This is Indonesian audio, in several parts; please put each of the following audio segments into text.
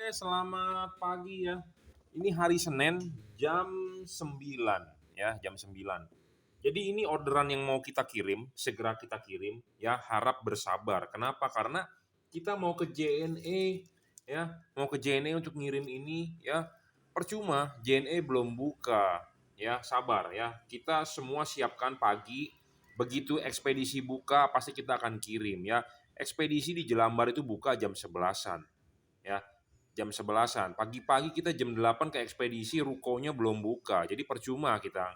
Oke, selamat pagi ya. Ini hari Senin jam 9 ya, jam 9. Jadi ini orderan yang mau kita kirim, segera kita kirim ya, harap bersabar. Kenapa? Karena kita mau ke JNE ya, mau ke JNE untuk ngirim ini ya. Percuma, JNE belum buka ya, sabar ya. Kita semua siapkan pagi, begitu ekspedisi buka pasti kita akan kirim ya. Ekspedisi di Jelambar itu buka jam 11-an ya, jam 11-an. Pagi-pagi kita jam 8 ke ekspedisi, rukonya belum buka. Jadi percuma kita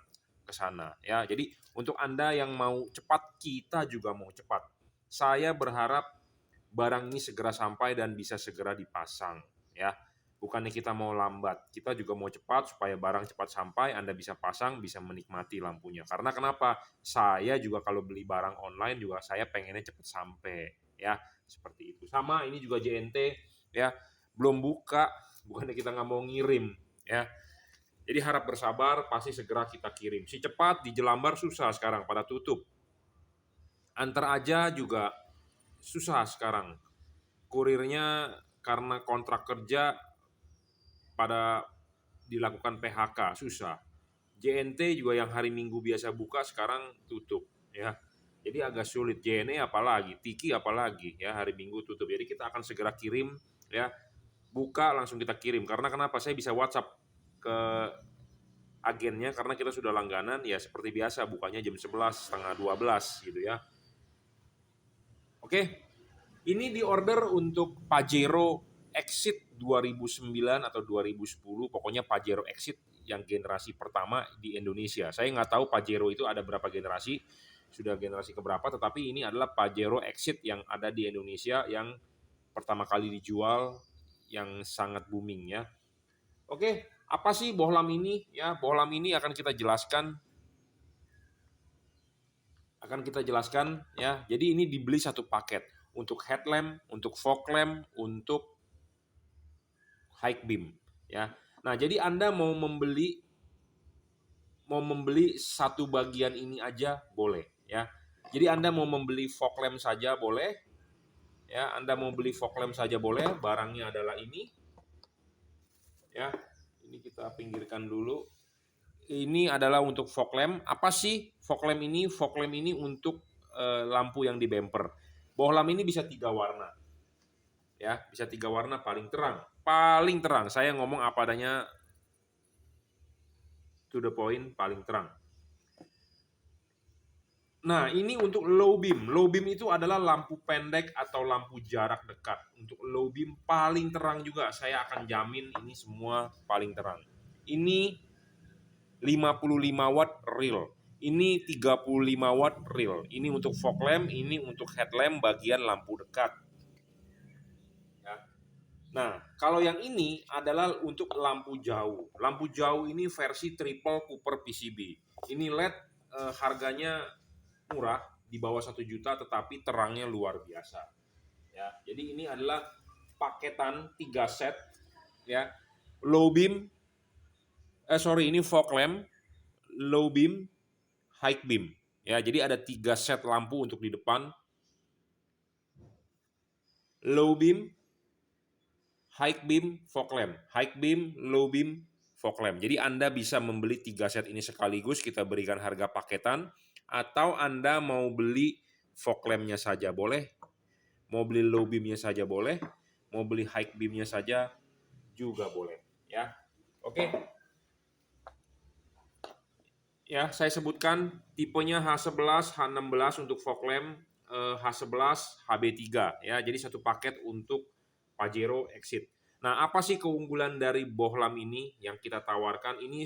ke sana ya. Jadi untuk Anda yang mau cepat, kita juga mau cepat. Saya berharap barang ini segera sampai dan bisa segera dipasang ya. Bukannya kita mau lambat, kita juga mau cepat supaya barang cepat sampai, Anda bisa pasang, bisa menikmati lampunya. Karena kenapa? Saya juga kalau beli barang online juga saya pengennya cepat sampai ya, seperti itu. Sama ini juga JNT ya, belum buka, bukannya kita nggak mau ngirim ya. Jadi harap bersabar, pasti segera kita kirim. Si cepat di Jelambar susah sekarang, pada tutup. Antar aja juga susah sekarang. Kurirnya karena kontrak kerja pada dilakukan PHK, susah. JNT juga yang hari Minggu biasa buka sekarang tutup ya. Jadi agak sulit. JNE apalagi, Tiki apalagi ya, hari Minggu tutup. Jadi kita akan segera kirim ya. Buka langsung kita kirim. Karena kenapa? Saya bisa WhatsApp ke agennya karena kita sudah langganan ya, seperti biasa bukanya jam 11 setengah 12 gitu ya. Oke. Ini di order untuk Pajero Exit 2009 atau 2010, pokoknya Pajero Exit yang generasi pertama di Indonesia. Saya nggak tahu Pajero itu ada berapa generasi, sudah generasi keberapa, tetapi ini adalah Pajero Exit yang ada di Indonesia yang pertama kali dijual, yang sangat booming ya. Oke, apa sih bohlam ini? Ya, bohlam ini akan kita jelaskan ya. Jadi ini dibeli satu paket untuk headlamp, untuk fog lamp, untuk high beam ya. Nah, jadi Anda mau membeli satu bagian ini aja boleh ya. Jadi Anda mau membeli fog lamp saja boleh ya, Anda mau beli fog lamp saja boleh, barangnya adalah ini ya. Ini kita pinggirkan dulu. Ini adalah untuk fog lamp. Apa sih fog lamp ini? Fog lamp ini untuk lampu yang di bumper. Bohlam ini bisa 3 warna. Ya, bisa 3 warna paling terang. Paling terang. Saya ngomong apa adanya, to the point, paling terang. Nah, ini untuk low beam. Low beam itu adalah lampu pendek atau lampu jarak dekat. Untuk low beam paling terang juga. Saya akan jamin ini semua paling terang. Ini 55 watt real. Ini 35 watt real. Ini untuk fog lamp, ini untuk headlamp bagian lampu dekat. Ya. Nah, kalau yang ini adalah untuk lampu jauh. Lampu jauh ini versi triple Cooper PCB. Ini LED harganya murah, di bawah 1 juta, tetapi terangnya luar biasa. Ya, jadi ini adalah paketan 3 set ya. Low beam, ini fog lamp, low beam, high beam. Ya, jadi ada 3 set lampu untuk di depan. Low beam, high beam, fog lamp. High beam, low beam, fog lamp. Jadi Anda bisa membeli 3 set ini sekaligus, kita berikan harga paketan. Atau Anda mau beli fog lamp-nya saja boleh, mau beli low beam-nya saja boleh, mau beli high beam-nya saja juga boleh. Ya, oke. Ya, saya sebutkan tipenya H11, H16 untuk fog lamp, H11, HB3 ya. Jadi satu paket untuk Pajero Exit. Nah, apa sih keunggulan dari bohlam ini yang kita tawarkan? Ini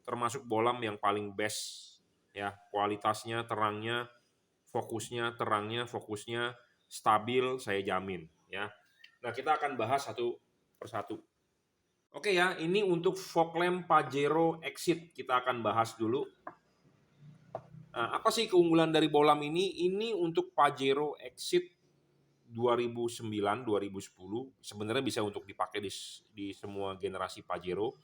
termasuk bohlam yang paling best ya. Kualitasnya, terangnya, fokusnya stabil, saya jamin ya. Nah, kita akan bahas satu persatu. Oke ya, ini untuk fog lamp Pajero Exit kita akan bahas dulu. Nah, apa sih keunggulan dari bohlam ini? Ini untuk Pajero Exit 2009, 2010. Sebenarnya bisa untuk dipakai di semua generasi Pajero.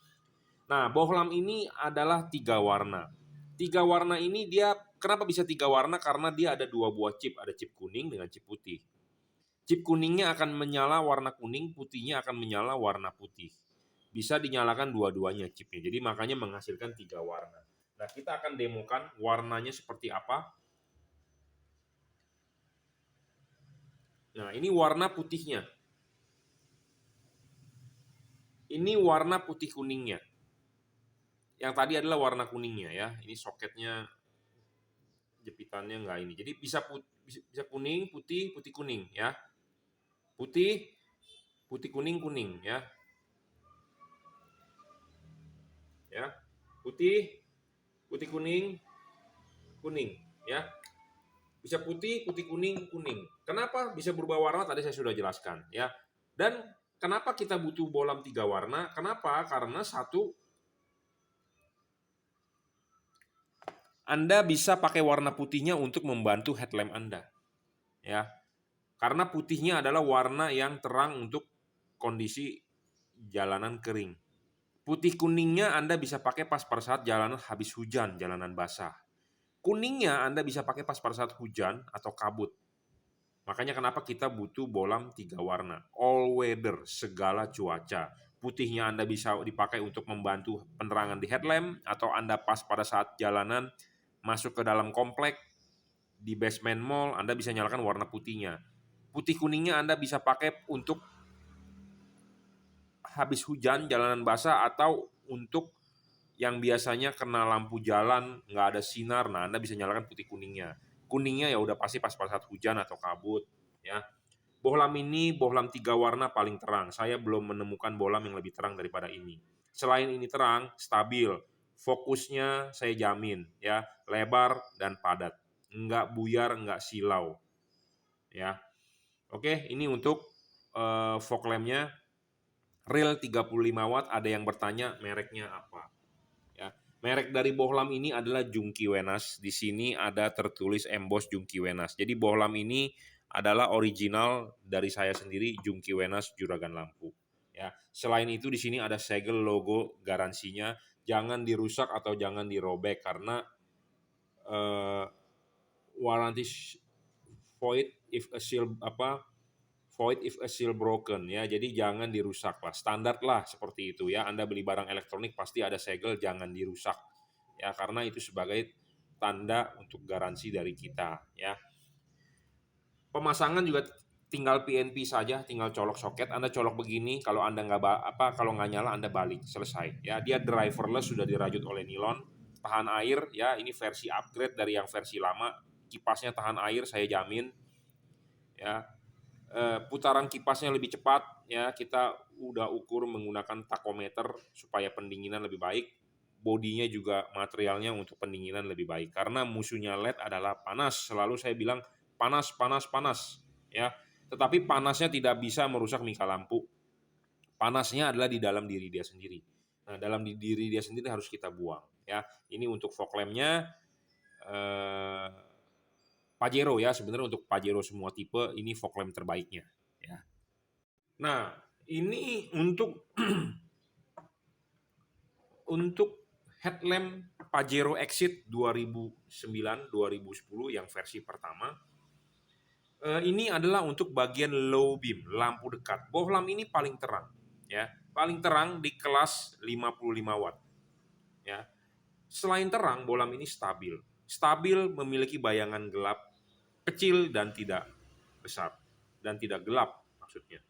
Nah, bohlam ini adalah 3 warna. 3 warna ini dia kenapa bisa 3 warna? Karena dia ada 2 buah chip, ada chip kuning dengan chip putih. Chip kuningnya akan menyala warna kuning, putihnya akan menyala warna putih. Bisa dinyalakan dua-duanya chipnya. Jadi makanya menghasilkan 3 warna. Nah, kita akan demokan warnanya seperti apa. Nah, ini warna putihnya. Ini warna putih kuningnya. Yang tadi adalah warna kuningnya ya. Ini soketnya, jepitannya enggak ini. Jadi bisa kuning, putih, putih kuning ya. Putih, putih kuning, kuning ya. Ya. Putih, putih kuning, kuning ya. Bisa putih, putih kuning, kuning. Kenapa bisa berubah warna? Tadi saya sudah jelaskan ya. Dan kenapa kita butuh bohlam 3 warna? Kenapa? Karena satu, Anda bisa pakai warna putihnya untuk membantu headlamp Anda. Ya. Karena putihnya adalah warna yang terang untuk kondisi jalanan kering. Putih kuningnya Anda bisa pakai pas pada saat jalanan habis hujan, jalanan basah. Kuningnya Anda bisa pakai pas pada saat hujan atau kabut. Makanya kenapa kita butuh bohlam 3 warna. All weather, segala cuaca. Putihnya Anda bisa dipakai untuk membantu penerangan di headlamp, atau Anda pas pada saat jalanan masuk ke dalam komplek, di basement mall, Anda bisa nyalakan warna putihnya. Putih kuningnya Anda bisa pakai untuk habis hujan, jalanan basah, atau untuk yang biasanya kena lampu jalan, nggak ada sinar, nah Anda bisa nyalakan putih kuningnya. Kuningnya ya udah pasti pas pada saat hujan atau kabut. Ya. Bohlam ini bohlam 3 warna paling terang. Saya belum menemukan bohlam yang lebih terang daripada ini. Selain ini terang, stabil. Fokusnya saya jamin ya, lebar dan padat. Enggak buyar, enggak silau. Ya. Oke, ini untuk fog lampnya. Real 35 watt, ada yang bertanya mereknya apa. Ya. Merek dari bohlam ini adalah Junkee Wenas. Di sini ada tertulis emboss Junkee Wenas. Jadi bohlam ini adalah original dari saya sendiri, Junkee Wenas Juragan Lampu. Ya. Selain itu di sini ada segel logo garansinya. Jangan dirusak atau jangan dirobek karena warranty void if a seal broken ya. Jadi jangan dirusak lah. Standar lah seperti itu ya. Anda beli barang elektronik pasti ada segel, jangan dirusak. Ya, karena itu sebagai tanda untuk garansi dari kita ya. Pemasangan juga tinggal PNP saja, tinggal colok soket. Anda colok begini, kalau Anda kalau nggak nyala Anda balik, selesai. Ya, dia driverless, sudah dirajut oleh nilon, tahan air ya. Ini versi upgrade dari yang versi lama. Kipasnya tahan air, saya jamin. Ya, putaran kipasnya lebih cepat ya. Kita udah ukur menggunakan takometer supaya pendinginan lebih baik. Bodinya juga materialnya untuk pendinginan lebih baik. Karena musuhnya LED adalah panas. Selalu saya bilang panas, panas, panas ya. Tetapi panasnya tidak bisa merusak mika lampu. Panasnya adalah di dalam diri dia sendiri. Nah, dalam diri dia sendiri harus kita buang ya. Ini untuk fog lampnya. Pajero ya, sebenarnya untuk Pajero semua tipe ini fog lamp terbaiknya ya. Nah, ini untuk untuk headlamp Pajero Exit 2009-2010 yang versi pertama. Ini adalah untuk bagian low beam, lampu dekat. Bohlam ini paling terang ya, paling terang di kelas 55 watt ya. Selain terang, bohlam ini stabil. Stabil, memiliki bayangan gelap kecil dan tidak besar dan tidak gelap maksudnya.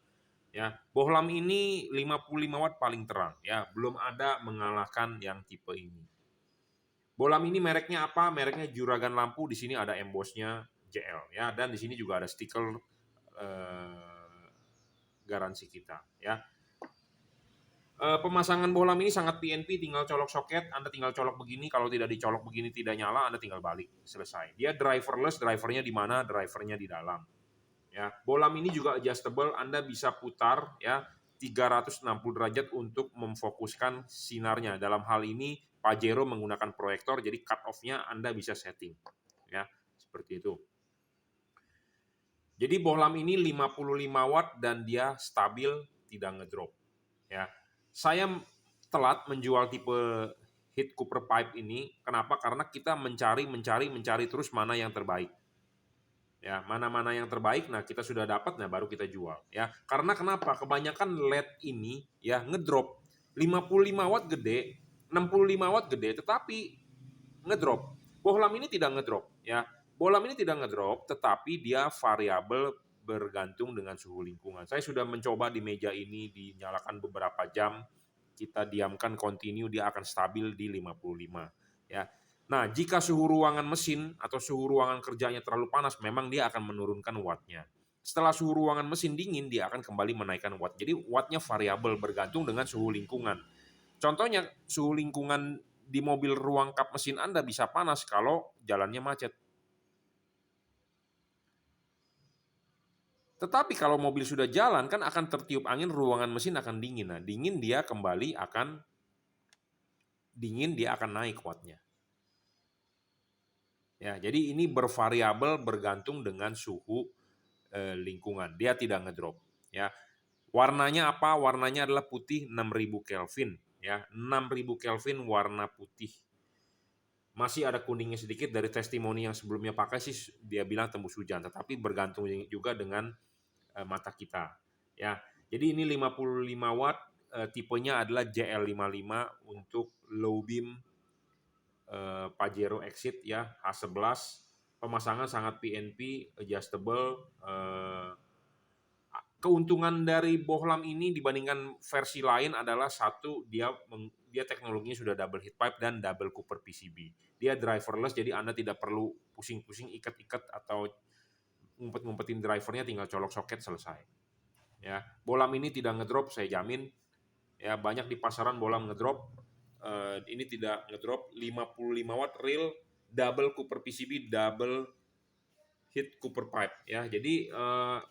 Ya, bohlam ini 55 watt paling terang ya, belum ada mengalahkan yang tipe ini. Bohlam ini mereknya apa? Mereknya Juragan Lampu. Di sini ada embossnya JL ya, dan di sini juga ada stiker garansi kita ya. Pemasangan bohlam ini sangat PNP, tinggal colok soket, Anda tinggal colok begini, kalau tidak dicolok begini tidak nyala, Anda tinggal balik, selesai. Dia driverless, drivernya di mana? Drivernya di dalam. Ya, bohlam ini juga adjustable, Anda bisa putar ya 360 derajat untuk memfokuskan sinarnya. Dalam hal ini Pajero menggunakan proyektor, jadi cut off-nya Anda bisa setting. Ya, seperti itu. Jadi bohlam ini 55 watt dan dia stabil, tidak ngedrop. Ya. Saya telat menjual tipe heat cooper pipe ini. Kenapa? Karena kita mencari terus mana yang terbaik. Ya, mana-mana yang terbaik, nah kita sudah dapat, nah baru kita jual. Ya, karena kenapa? Kebanyakan LED ini ya ngedrop 55 watt gede, 65 watt gede, tetapi ngedrop. Bohlam ini tidak ngedrop. Ya, bohlam ini tidak ngedrop, tetapi dia variabel bergantung dengan suhu lingkungan. Saya sudah mencoba di meja ini dinyalakan beberapa jam, kita diamkan continue, dia akan stabil di 55. Ya, nah, jika suhu ruangan mesin atau suhu ruangan kerjanya terlalu panas, memang dia akan menurunkan wattnya. Setelah suhu ruangan mesin dingin, dia akan kembali menaikkan watt. Jadi wattnya variabel bergantung dengan suhu lingkungan. Contohnya, suhu lingkungan di mobil ruang kap mesin Anda bisa panas kalau jalannya macet. Tetapi kalau mobil sudah jalan, kan akan tertiup angin, ruangan mesin akan dingin. Nah, dingin dia akan naik wattnya. Ya, jadi ini bervariabel bergantung dengan suhu lingkungan. Dia tidak ngedrop. Ya, warnanya apa? Warnanya adalah putih 6000 Kelvin. Ya, 6000 Kelvin warna putih. Masih ada kuningnya sedikit dari testimoni yang sebelumnya pakai sih dia bilang tembus hujan, tetapi bergantung juga dengan mata kita. Ya, jadi ini 55 watt, tipenya adalah JL55 untuk low beam Pajero Exit ya, H11, pemasangan sangat PNP, adjustable. Keuntungan dari bohlam ini dibandingkan versi lain adalah satu, dia teknologinya sudah double heat pipe dan double cooper PCB. Dia driverless, jadi Anda tidak perlu pusing-pusing ikat-ikat atau ngumpet-ngumpetin drivernya, tinggal colok soket selesai. Ya, bohlam ini tidak ngedrop, saya jamin. Ya, banyak di pasaran bohlam ngedrop. Ini tidak ngedrop, 55 watt real double cooper PCB, double heat cooper pipe ya. Jadi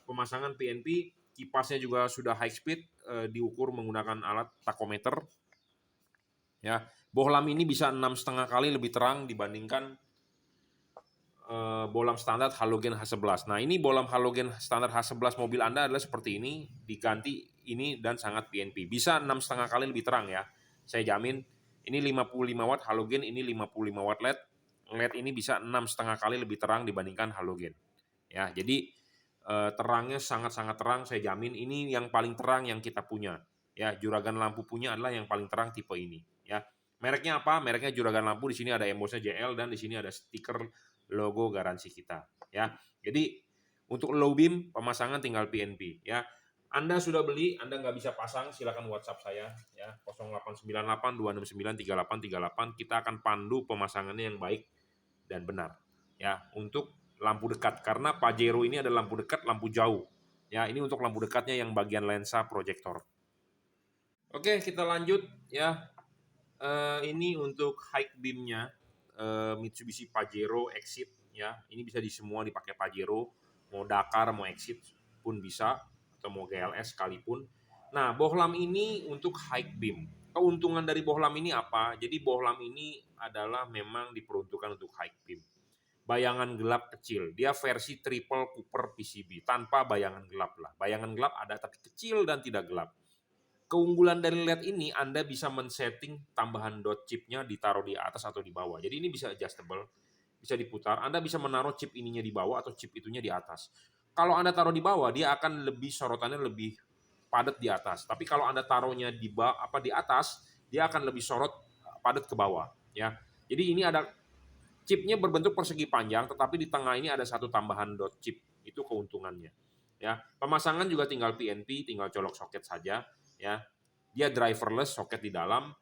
pemasangan PNP, kipasnya juga sudah high speed, diukur menggunakan alat tachometer. Ya, bohlam ini bisa 6,5 kali lebih terang dibandingkan bohlam standar halogen H11. Nah, ini bohlam halogen standar H11 mobil Anda adalah seperti ini, diganti ini dan sangat PNP. Bisa 6,5 kali lebih terang ya. Saya jamin ini 55 watt halogen, ini 55 watt LED. LED ini bisa 6,5 kali lebih terang dibandingkan halogen. Ya, jadi terangnya sangat-sangat terang, saya jamin ini yang paling terang yang kita punya. Ya, juragan lampu punya adalah yang paling terang tipe ini. Ya, mereknya apa? Mereknya juragan lampu. Di sini ada embossnya JL dan di sini ada stiker logo garansi kita. Ya, jadi untuk low beam pemasangan tinggal PNP. Ya, Anda sudah beli, Anda nggak bisa pasang, silakan WhatsApp saya ya 0898 269 3838. Kita akan pandu pemasangannya yang baik dan benar. Ya, untuk lampu dekat, karena Pajero ini ada lampu dekat, lampu jauh. Ya, ini untuk lampu dekatnya yang bagian lensa proyektor. Oke, kita lanjut ya. Ini untuk high beamnya Mitsubishi Pajero Exit ya. Ini bisa di semua dipakai Pajero, mau Dakar, mau Exit pun bisa, atau mau GLS sekalipun. Nah, bohlam ini untuk high beam. Keuntungan dari bohlam ini apa? Jadi bohlam ini adalah memang diperuntukkan untuk high beam. Bayangan gelap kecil. Dia versi triple cooper PCB tanpa bayangan gelap lah. Bayangan gelap ada tapi kecil dan tidak gelap. Keunggulan dari LED ini Anda bisa men-setting tambahan dot chipnya ditaruh di atas atau di bawah. Jadi ini bisa adjustable, bisa diputar. Anda bisa menaruh chip ininya di bawah atau chip itunya di atas. Kalau Anda taruh di bawah, dia akan lebih sorotannya lebih padat di atas. Tapi kalau Anda taruhnya di atas, dia akan lebih sorot padat ke bawah. Ya, jadi ini ada chipnya berbentuk persegi panjang, tetapi di tengah ini ada satu tambahan dot chip. Itu keuntungannya. Ya, pemasangan juga tinggal PNP, tinggal colok soket saja. Ya, dia driverless, soket di dalam.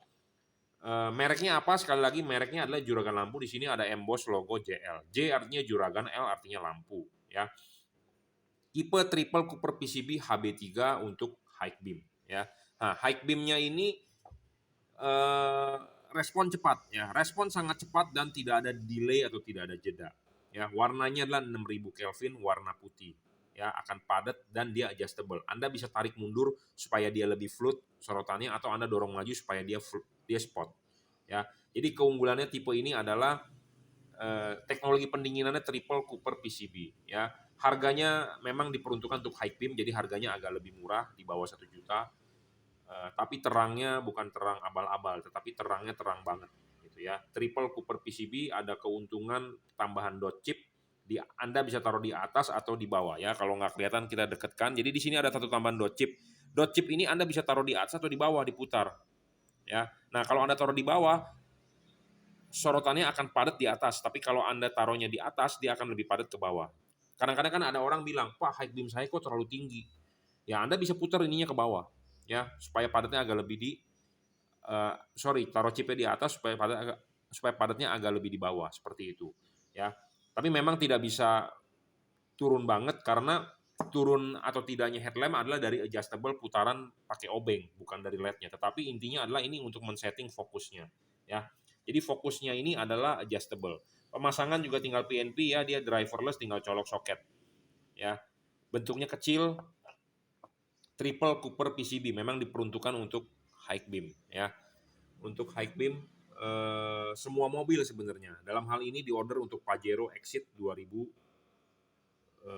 Mereknya apa? Sekali lagi mereknya adalah juragan lampu. Di sini ada emboss logo JL. J artinya juragan, L artinya lampu. Ya, tipe triple cooper PCB HB3 untuk high beam. Ya, nah high beamnya ini respon cepat ya, respon sangat cepat dan tidak ada delay atau tidak ada jeda. Ya, warnanya adalah 6000 Kelvin, warna putih. Ya, akan padat dan dia adjustable. Anda bisa tarik mundur supaya dia lebih fluid sorotannya, atau Anda dorong maju supaya dia spot. Ya, jadi keunggulannya tipe ini adalah teknologi pendinginannya triple cooper PCB. Ya, harganya memang diperuntukkan untuk high beam, jadi harganya agak lebih murah, di bawah 1 juta. Tapi terangnya bukan terang abal-abal, tetapi terangnya terang banget gitu ya. Triple cooper PCB ada keuntungan tambahan dot chip Anda bisa taruh di atas atau di bawah ya. Kalau nggak kelihatan kita dekatkan. Jadi di sini ada satu tambahan dot chip. Dot chip ini Anda bisa taruh di atas atau di bawah, diputar. Ya. Nah, kalau Anda taruh di bawah, sorotannya akan padat di atas. Tapi kalau Anda taruhnya di atas, dia akan lebih padat ke bawah. Kadang-kadang kan ada orang bilang, Pak, high beam saya kok terlalu tinggi. Ya, Anda bisa putar ininya ke bawah. Ya, supaya padatnya agak lebih taruh chipnya di atas supaya padatnya agak lebih di bawah, seperti itu. Ya. Tapi memang tidak bisa turun banget karena turun atau tidaknya headlamp adalah dari adjustable putaran pakai obeng, bukan dari LED-nya. Tetapi intinya adalah ini untuk men-setting fokusnya, ya. Jadi fokusnya ini adalah adjustable. Pemasangan juga tinggal PNP ya, dia driverless, tinggal colok soket, ya. Bentuknya kecil, triple Cooper PCB, memang diperuntukkan untuk high beam, ya. Untuk high beam semua mobil sebenarnya. Dalam hal ini diorder untuk Pajero Exit 2009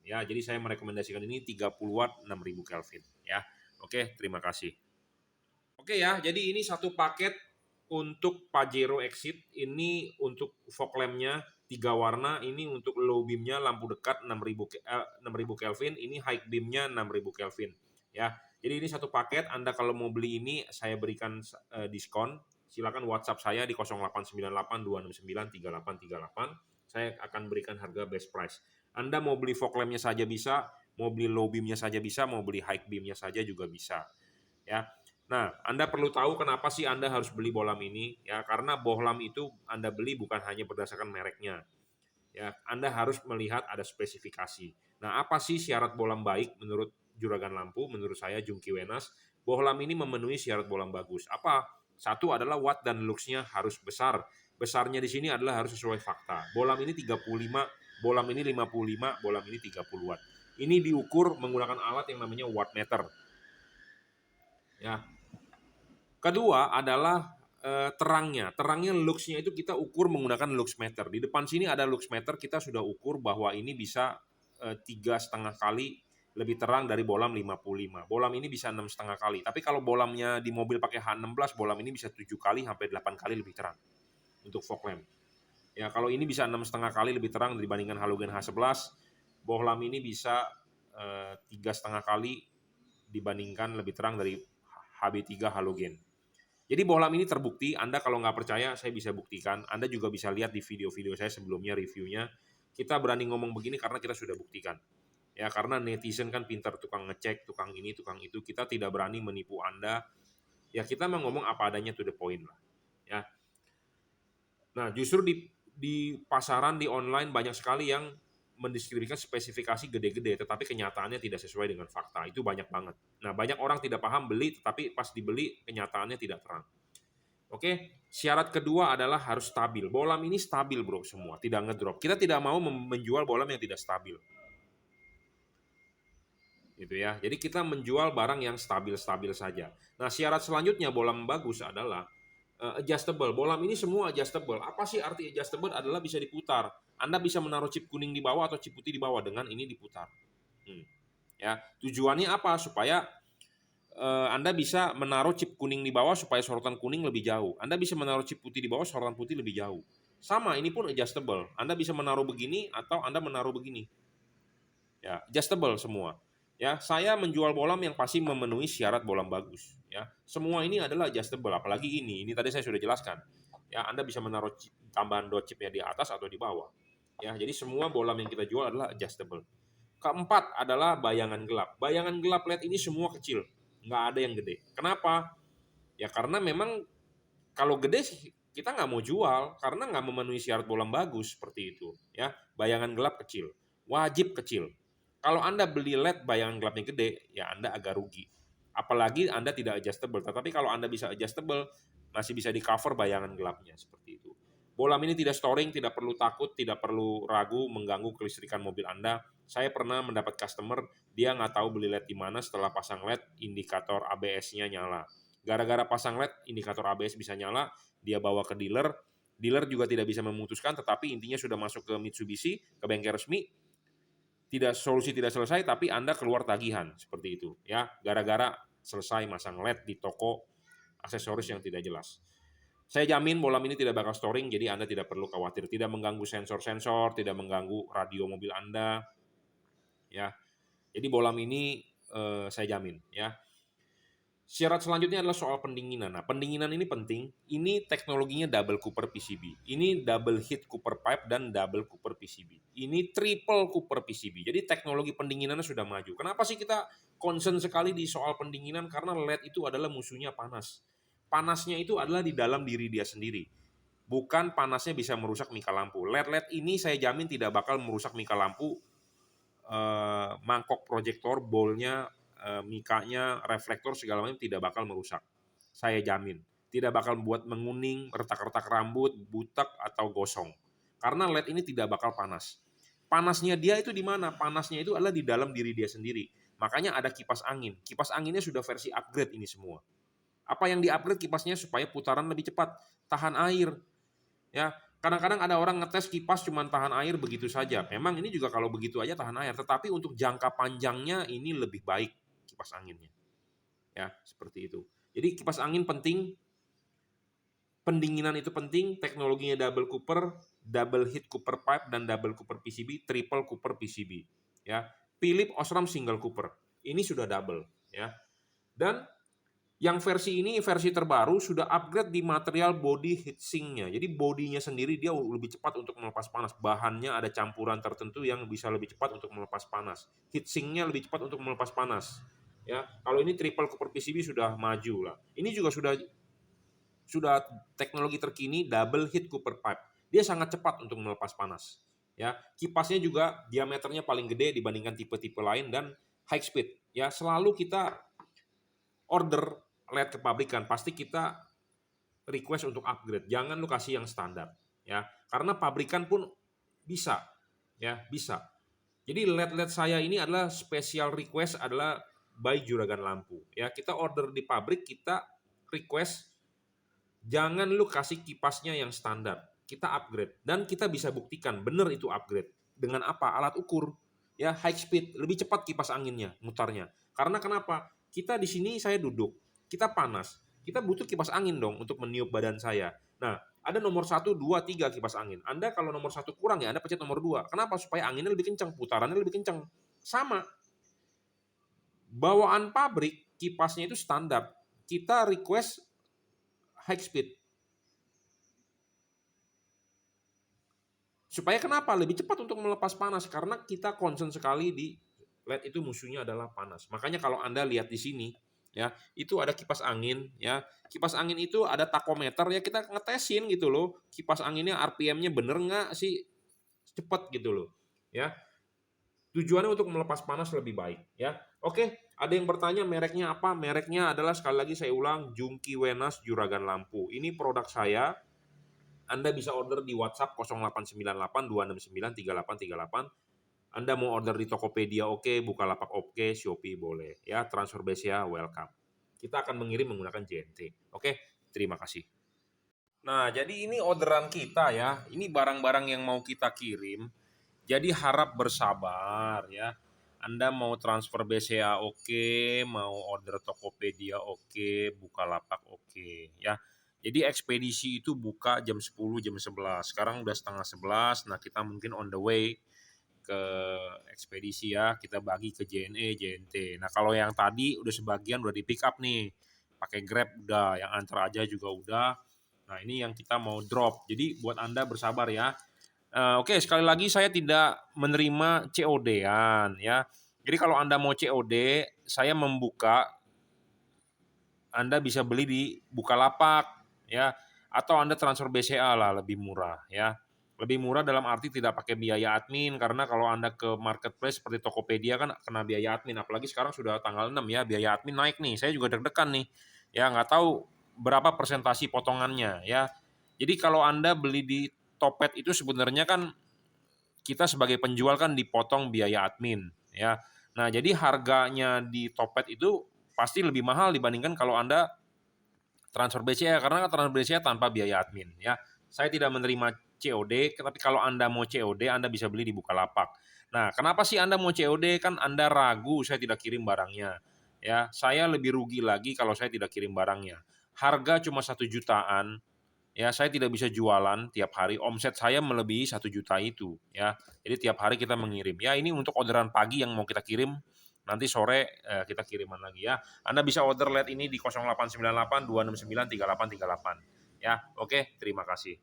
ya. Jadi saya merekomendasikan ini 30 watt 6000 Kelvin ya. Oke, terima kasih. Oke ya, jadi ini satu paket untuk Pajero Exit. Ini untuk fog lamp-nya 3 warna, ini untuk low beam-nya lampu dekat 6000 Kelvin, ini high beam-nya 6000 Kelvin ya. Jadi ini satu paket. Anda kalau mau beli ini saya berikan diskon. Silakan WhatsApp saya di 0898 269 3838. Saya akan berikan harga best price. Anda mau beli fog lamp-nya saja bisa, mau beli low beam-nya saja bisa, mau beli high beam-nya saja juga bisa. Ya. Nah, Anda perlu tahu kenapa sih Anda harus beli bohlam ini ya, karena bohlam itu Anda beli bukan hanya berdasarkan mereknya. Ya, Anda harus melihat ada spesifikasi. Nah, apa sih syarat bohlam baik menurut Juragan Lampu? Menurut saya Jungki Wenas, bohlam ini memenuhi syarat bohlam bagus. Apa? Satu adalah watt dan lux-nya harus besar. Besarnya di sini adalah harus sesuai fakta. Bohlam ini 35, bohlam ini 55, bohlam ini 30 watt. Ini diukur menggunakan alat yang namanya wattmeter. Ya. Kedua adalah terangnya. Terangnya lux-nya itu kita ukur menggunakan luxmeter. Di depan sini ada luxmeter, kita sudah ukur bahwa ini bisa 3,5 kali lebih terang dari bohlam 55. Bohlam ini bisa 6,5 kali. Tapi kalau bohlamnya di mobil pakai H16, bohlam ini bisa 7 kali sampai 8 kali lebih terang untuk fog lamp. Ya, kalau ini bisa 6,5 kali lebih terang dibandingkan halogen H11, bohlam ini bisa 3,5 kali dibandingkan lebih terang dari HB3 halogen. Jadi bohlam ini terbukti. Anda kalau nggak percaya, saya bisa buktikan. Anda juga bisa lihat di video-video saya sebelumnya, reviewnya. Kita berani ngomong begini karena kita sudah buktikan. Ya, karena netizen kan pintar, tukang ngecek, tukang ini, tukang itu. Kita tidak berani menipu Anda. Ya, kita mau ngomong apa adanya, to the point lah. Ya. Nah, justru di pasaran, di online banyak sekali yang mendeskripsikan spesifikasi gede-gede, tetapi kenyataannya tidak sesuai dengan fakta. Itu banyak banget. Nah, banyak orang tidak paham beli, tetapi pas dibeli kenyataannya tidak terang. Oke, syarat kedua adalah harus stabil. Bohlam ini stabil bro semua, tidak ngedrop. Kita tidak mau menjual bohlam yang tidak stabil. Gitu ya. Jadi kita menjual barang yang stabil-stabil saja. Nah, syarat selanjutnya bohlam bagus adalah adjustable. Bohlam ini semua adjustable. Apa sih arti adjustable? Adalah bisa diputar. Anda bisa menaruh chip kuning di bawah atau chip putih di bawah dengan ini diputar. Ya, tujuannya apa? Supaya Anda bisa menaruh chip kuning di bawah supaya sorotan kuning lebih jauh. Anda bisa menaruh chip putih di bawah, sorotan putih lebih jauh. Sama, ini pun adjustable. Anda bisa menaruh begini atau Anda menaruh begini. Ya, adjustable semua. Ya, saya menjual bohlam yang pasti memenuhi syarat bohlam bagus. Ya, semua ini adalah adjustable. Apalagi ini tadi saya sudah jelaskan. Ya, Anda bisa menaruh tambahan dot chipnya di atas atau di bawah. Ya, jadi semua bohlam yang kita jual adalah adjustable. Keempat adalah bayangan gelap. Bayangan gelap LED ini semua kecil, nggak ada yang gede. Kenapa? Ya karena memang kalau gede sih kita nggak mau jual karena nggak memenuhi syarat bohlam bagus seperti itu. Ya, bayangan gelap kecil, wajib kecil. Kalau Anda beli LED bayangan gelapnya gede, ya Anda agak rugi. Apalagi Anda tidak adjustable. Tetapi kalau Anda bisa adjustable, masih bisa di cover bayangan gelapnya seperti itu. Bohlam ini tidak storing, tidak perlu takut, tidak perlu ragu mengganggu kelistrikan mobil Anda. Saya pernah mendapat customer, dia nggak tahu beli LED di mana, setelah pasang LED, indikator ABS-nya nyala. Gara-gara pasang LED, indikator ABS bisa nyala, dia bawa ke dealer, dealer juga tidak bisa memutuskan, tetapi intinya sudah masuk ke Mitsubishi, ke bengkel resmi, solusi tidak selesai, tapi Anda keluar tagihan, seperti itu. Ya, gara-gara selesai masang LED di toko aksesoris yang tidak jelas. Saya jamin bolam ini tidak bakal storing, jadi Anda tidak perlu khawatir. Tidak mengganggu sensor-sensor, tidak mengganggu radio mobil Anda. Ya, jadi bolam ini saya jamin. Ya. Syarat selanjutnya adalah soal pendinginan. Nah, pendinginan ini penting. Ini teknologinya double Cooper PCB. Ini double heat Cooper pipe dan double Cooper PCB. Ini triple Cooper PCB. Jadi teknologi pendinginannya sudah maju. Kenapa sih kita concern sekali di soal pendinginan? Karena LED itu adalah musuhnya panas. Panasnya itu adalah di dalam diri dia sendiri. Bukan panasnya bisa merusak mika lampu. LED-LED ini saya jamin tidak bakal merusak mika lampu, mangkok proyektor, bolnya, mikanya, reflektor segala macam tidak bakal merusak. Saya jamin. Tidak bakal membuat menguning, retak-retak rambut, butek atau gosong. Karena LED ini tidak bakal panas. Panasnya dia itu di mana? Panasnya itu adalah di dalam diri dia sendiri. Makanya ada kipas angin. Kipas anginnya sudah versi upgrade ini semua. Apa yang di-upgrade kipasnya supaya putaran lebih cepat, tahan air. Ya, kadang-kadang ada orang ngetes kipas cuma tahan air begitu saja. Memang ini juga kalau begitu aja tahan air, tetapi untuk jangka panjangnya ini lebih baik kipas anginnya. Ya, seperti itu. Jadi kipas angin penting, pendinginan itu penting, teknologinya double Cooper, double heat Cooper pipe dan double Cooper PCB, triple Cooper PCB. Ya, Philip Osram single Cooper. Ini sudah double, ya. Dan yang versi ini, versi terbaru, sudah upgrade di material body heatsinknya. Jadi bodinya sendiri dia lebih cepat untuk melepas panas. Bahannya ada campuran tertentu yang bisa lebih cepat untuk melepas panas. Heatsinknya lebih cepat untuk melepas panas. Ya, kalau ini triple Cooper PCB sudah maju lah. Ini juga sudah teknologi terkini double heat Cooper pipe. Dia sangat cepat untuk melepas panas. Ya, kipasnya juga diameternya paling gede dibandingkan tipe-tipe lain dan high speed. Ya, selalu kita order LED ke pabrikan, pasti kita request untuk upgrade. Jangan lu kasih yang standar, ya. Karena pabrikan pun bisa, ya, bisa. Jadi LED-LED saya ini adalah special request adalah by Juragan Lampu, ya. Kita order di pabrik, kita request jangan lu kasih kipasnya yang standar. Kita upgrade dan kita bisa buktikan benar itu upgrade. Dengan apa? Alat ukur, ya, high speed, lebih cepat kipas anginnya mutarnya. Karena kenapa? Kita di sini saya duduk, kita panas, kita butuh kipas angin dong untuk meniup badan saya. Nah, ada nomor 1, 2, 3 kipas angin. Anda kalau nomor 1 kurang ya Anda pencet nomor 2. Kenapa? Supaya anginnya lebih kencang, putarannya lebih kencang. Sama. Bawaan pabrik kipasnya itu standar. Kita request high speed. Supaya kenapa? Lebih cepat untuk melepas panas karena kita concern sekali di LED itu musuhnya adalah panas. Makanya kalau Anda lihat di sini, ya, itu ada kipas angin, ya. Kipas angin itu ada takometer, ya, kita ngetesin gitu loh. Kipas anginnya RPM-nya bener nggak sih cepat gitu loh, ya. Tujuannya untuk melepas panas lebih baik, ya. Oke, ada yang bertanya mereknya apa? Mereknya adalah, sekali lagi saya ulang, Jungki Wenas Juragan Lampu. Ini produk saya. Anda bisa order di WhatsApp 0898 269 3838. Anda mau order di Tokopedia oke, Bukalapak oke, Shopee boleh. Ya, transfer base ya welcome. Kita akan mengirim menggunakan JNT. Oke, terima kasih. Nah, jadi ini orderan kita ya. Ini barang-barang yang mau kita kirim. Jadi harap bersabar ya. Anda mau transfer BCA oke, mau order Tokopedia oke, Bukalapak oke ya. Jadi ekspedisi itu buka jam 10, jam 11. Sekarang udah setengah 11, nah kita mungkin on the way ke ekspedisi ya. Kita bagi ke JNE, JNT. Nah kalau yang tadi udah sebagian udah di pick up nih. Pakai Grab udah, yang antar aja juga udah. Nah ini yang kita mau drop. Jadi buat Anda bersabar ya. Oke, sekali lagi saya tidak menerima COD-an ya. Jadi kalau Anda mau COD, saya membuka, Anda bisa beli di Bukalapak ya, atau Anda transfer BCA lah, lebih murah ya. Lebih murah dalam arti tidak pakai biaya admin, karena kalau Anda ke marketplace seperti Tokopedia kan kena biaya admin, apalagi sekarang sudah tanggal 6 ya, biaya admin naik nih. Saya juga deg-degan nih. Ya, nggak tahu berapa persentasi potongannya ya. Jadi kalau Anda beli di Topet itu sebenarnya kan kita sebagai penjual kan dipotong biaya admin ya. Nah, jadi harganya di Topet itu pasti lebih mahal dibandingkan kalau Anda transfer BCA, karena transfer BCA tanpa biaya admin ya. Saya tidak menerima COD, tapi kalau Anda mau COD Anda bisa beli di Bukalapak. Nah, kenapa sih Anda mau COD? Kan Anda ragu saya tidak kirim barangnya. Ya, saya lebih rugi lagi kalau saya tidak kirim barangnya. Harga cuma 1 jutaan, ya saya tidak bisa jualan tiap hari, omset saya melebihi 1 juta itu ya. Jadi tiap hari kita mengirim. Ya ini untuk orderan pagi yang mau kita kirim, nanti sore kita kiriman lagi ya. Anda bisa order lihat ini di 0898 269 3838. Ya, oke, terima kasih.